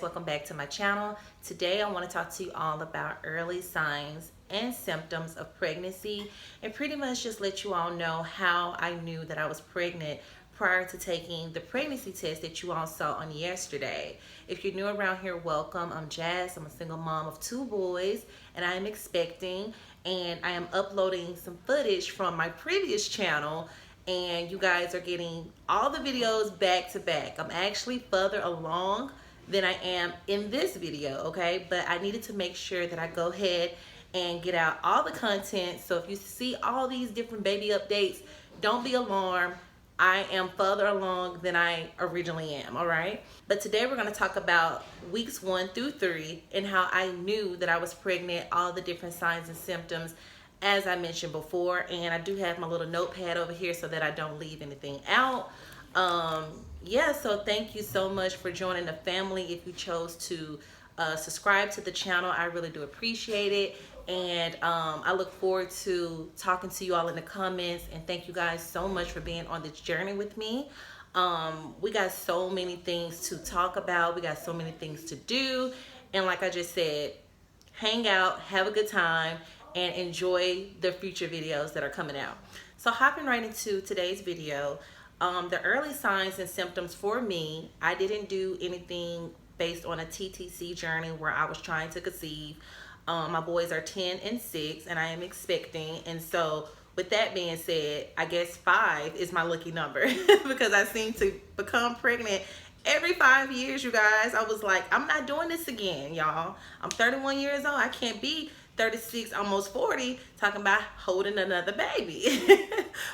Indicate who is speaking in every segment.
Speaker 1: guys, welcome back to my channel. Today I want to talk to you all about early signs and symptoms of pregnancy, and pretty much just let you all know how I knew that I was pregnant prior to taking the pregnancy test that you all saw on yesterday. If you're new around here, welcome. I'm Jazz. I'm a single mom of 2 boys, and I am expecting, and I am uploading some footage from my previous channel, and you guys are getting all the videos back to back. I'm actually further along than I am in this video, okay? But I needed to make sure that I go ahead and get out all the content. So if you see all these different baby updates, don't be alarmed. I am further along than I originally am, all right? But today we're gonna talk about weeks 1 through 3 and how I knew that I was pregnant, all the different signs and symptoms as I mentioned before. And I do have my little notepad over here so that I don't leave anything out. Yeah, so thank you so much for joining the family. If you chose to subscribe to the channel, I really do appreciate it. And I look forward to talking to you all in the comments, and thank you guys so much for being on this journey with me. We got so many things to talk about, we got so many things to do, and like I just said, hang out, have a good time, and enjoy the future videos that are coming out. So hopping right into today's video, the early signs and symptoms for me, I didn't do anything based on a TTC journey where I was trying to conceive. My boys are 10 and 6, and I am expecting. And so with that being said, I guess 5 is my lucky number because I seem to become pregnant every 5 years, you guys. I was like, I'm not doing this again, y'all. I'm 31 years old. I can't be 36, almost 40, talking about holding another baby.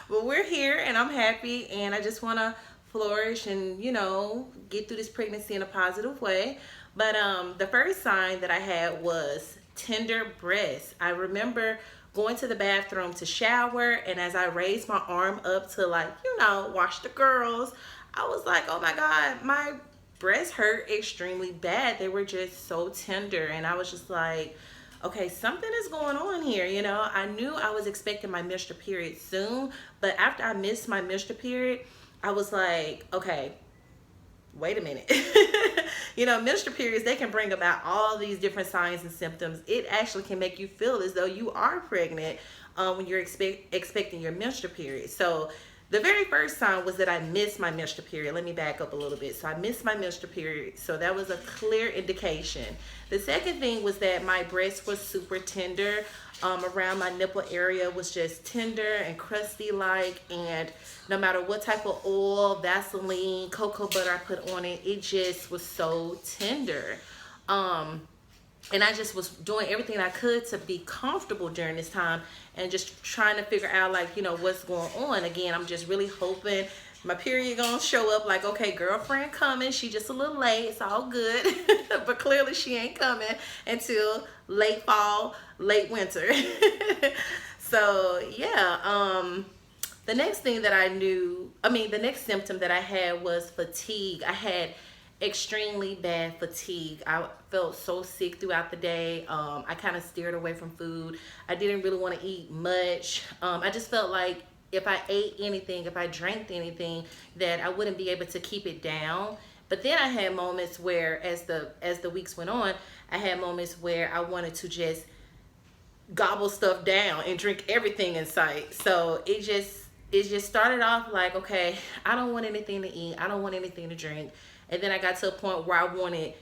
Speaker 1: But we're here, and I'm happy, and I just want to flourish and, you know, get through this pregnancy in a positive way. But the first sign that I had was tender breasts. I remember going to the bathroom to shower, and as I raised my arm up to, like, you know, wash the girls, I was like, oh my God, my breasts hurt extremely bad. They were just so tender, and I was just like, okay, something is going on here, you know. I knew I was expecting my menstrual period soon, but after I missed my menstrual period, I was like, okay, wait a minute. You know, menstrual periods, they can bring about all these different signs and symptoms. It actually can make you feel as though you are pregnant when you're expecting your menstrual period. So the very first sign was that I missed my menstrual period. Let me back up a little bit. So I missed my menstrual period. So that was a clear indication. The second thing was that my breast was super tender. Around my nipple area was just tender and crusty like, and no matter what type of oil, Vaseline, cocoa butter I put on it, it just was so tender. And I just was doing everything I could to be comfortable during this time and just trying to figure out, like, you know, what's going on. Again, I'm just really hoping my period gonna show up, like, okay, girlfriend coming, she just a little late, it's all good. But clearly she ain't coming until late fall, late winter. So yeah, the next thing that I knew, the next symptom that I had was fatigue. I had extremely bad fatigue. I felt so sick throughout the day. I kind of steered away from food. I didn't really want to eat much. I just felt like if I ate anything, if I drank anything, that I wouldn't be able to keep it down. But then I had moments where, as the weeks went on, I had moments where I wanted to just gobble stuff down and drink everything in sight. So it just started off like, okay, I don't want anything to eat, I don't want anything to drink. And then I got to a point where I wanted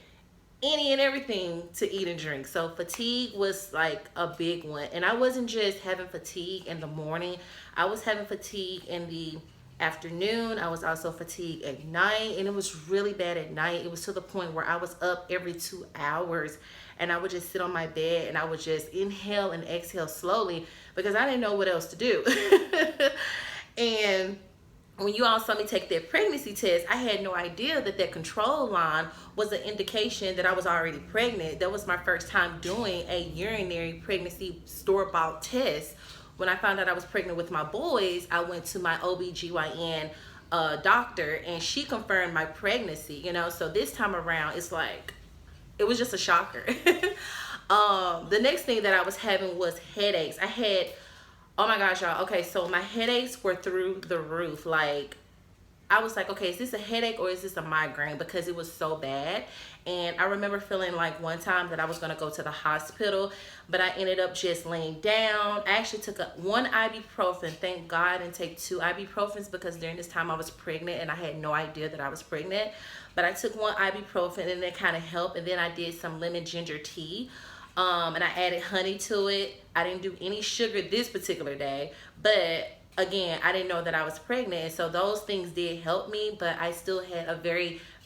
Speaker 1: any and everything to eat and drink. So fatigue was like a big one. And I wasn't just having fatigue in the morning. I was having fatigue in the afternoon. I was also fatigued at night. And it was really bad at night. It was to the point where I was up every 2 hours. And I would just sit on my bed and I would just inhale and exhale slowly because I didn't know what else to do. And when you all saw me take that pregnancy test, I had no idea that that control line was an indication that I was already pregnant. That was my first time doing a urinary pregnancy store-bought test. When I found out I was pregnant with my boys, I went to my OBGYN doctor, and she confirmed my pregnancy, you know. So this time around, it's like, it was just a shocker. The next thing that I was having was headaches. I had, oh my gosh, y'all. Okay, so my headaches were through the roof. Like, I was like, okay, is this a headache or is this a migraine? Because it was so bad. And I remember feeling like one time that I was gonna go to the hospital, but I ended up just laying down. I actually took one ibuprofen. Thank God I didn't take 2 ibuprofens, because during this time I was pregnant and I had no idea that I was pregnant. But I took one ibuprofen and that kind of helped. And then I did some lemon ginger tea. And I added honey to it. I didn't do any sugar this particular day, but again, I didn't know that I was pregnant, and so those things did help me. But I still had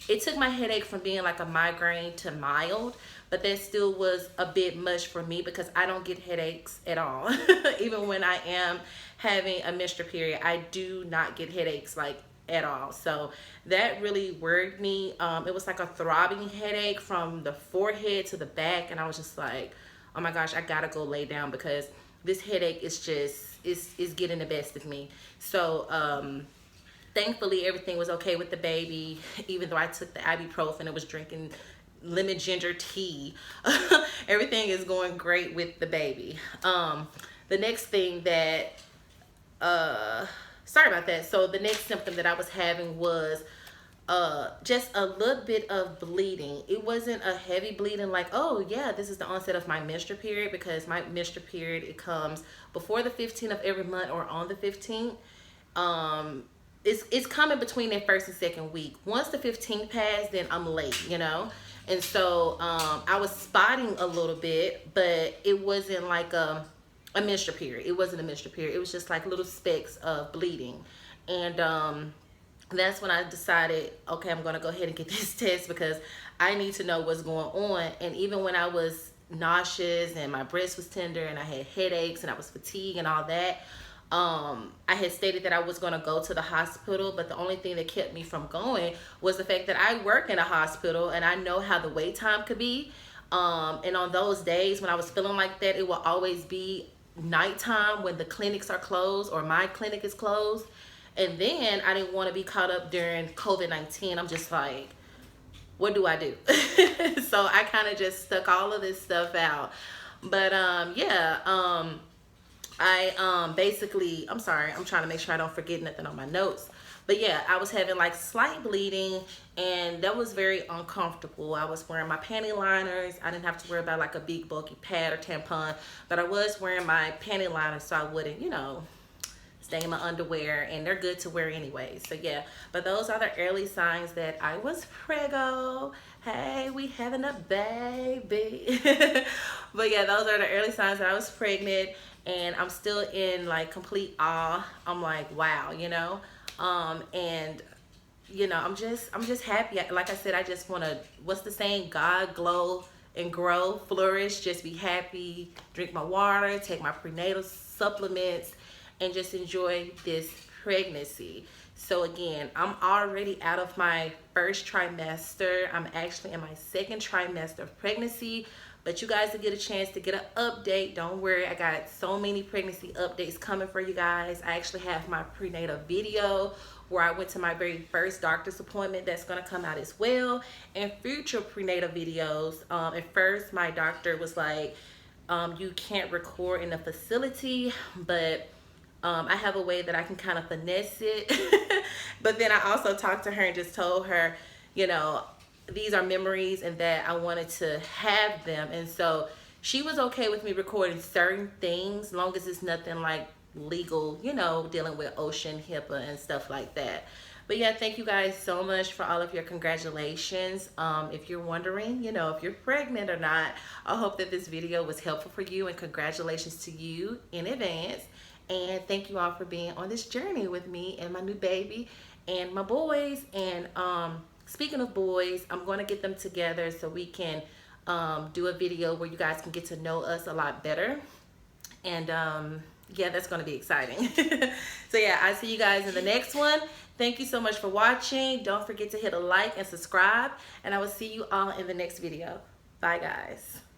Speaker 1: it took my headache from being like a migraine to mild, but that still was a bit much for me because I don't get headaches at all. Even when I am having a menstrual period, I do not get headaches like at all. So that really worried me. It was like a throbbing headache from the forehead to the back, and I was just like, oh my gosh, I gotta go lay down because this headache is just is getting the best of me. So thankfully everything was okay with the baby, even though I took the ibuprofen and was drinking lemon ginger tea. Everything is going great with the baby. The next thing that sorry about that. So the next symptom that I was having was just a little bit of bleeding. It wasn't a heavy bleeding like, oh yeah, this is the onset of my menstrual period, because my menstrual period, it comes before the 15th of every month or on the 15th. It's coming between that first and second week. Once the 15th passed, then I'm late, you know. And so I was spotting a little bit, but it wasn't like a menstrual period. It wasn't a menstrual period. It was just like little specks of bleeding. And that's when I decided, okay, I'm gonna go ahead and get this test because I need to know what's going on. And even when I was nauseous and my breast was tender and I had headaches and I was fatigued and all that, I had stated that I was gonna go to the hospital, but the only thing that kept me from going was the fact that I work in a hospital and I know how the wait time could be. And on those days when I was feeling like that, it will always be nighttime when the clinics are closed or my clinic is closed. And then I didn't want to be caught up during COVID-19. I'm just like, what do I do? So I kind of just stuck all of this stuff out. But yeah, I basically, I'm sorry, I'm trying to make sure I don't forget nothing on my notes. But yeah, I was having like slight bleeding, and that was very uncomfortable. I was wearing my panty liners. I didn't have to worry about like a big bulky pad or tampon, but I was wearing my panty liners so I wouldn't, you know, stay in my underwear, and they're good to wear anyway. So yeah, but those are the early signs that I was preggo. Hey, we having a baby. But yeah, those are the early signs that I was pregnant, and I'm still in like complete awe. I'm like, wow, you know. And you know, I'm just happy. Like I said, I just want to, what's the saying, God glow and grow, flourish, just be happy, drink my water, take my prenatal supplements, and just enjoy this pregnancy. So again, I'm already out of my first trimester. I'm actually in my second trimester of pregnancy, but you guys will get a chance to get an update. Don't worry, I got so many pregnancy updates coming for you guys. I actually have my prenatal video where I went to my very first doctor's appointment that's gonna come out as well, and future prenatal videos. At first, my doctor was like, you can't record in a facility, but I have a way that I can kind of finesse it. But then I also talked to her and just told her, you know, these are memories and that I wanted to have them. And so she was okay with me recording certain things, as long as it's nothing like legal, you know, dealing with ocean, HIPAA and stuff like that. But yeah, thank you guys so much for all of your congratulations. If you're wondering, you know, if you're pregnant or not, I hope that this video was helpful for you, and congratulations to you in advance. And thank you all for being on this journey with me and my new baby and my boys. And speaking of boys, I'm going to get them together so we can do a video where you guys can get to know us a lot better. And yeah, that's going to be exciting. So yeah, I'll see you guys in the next one. Thank you so much for watching. Don't forget to hit a like and subscribe. And I will see you all in the next video. Bye, guys.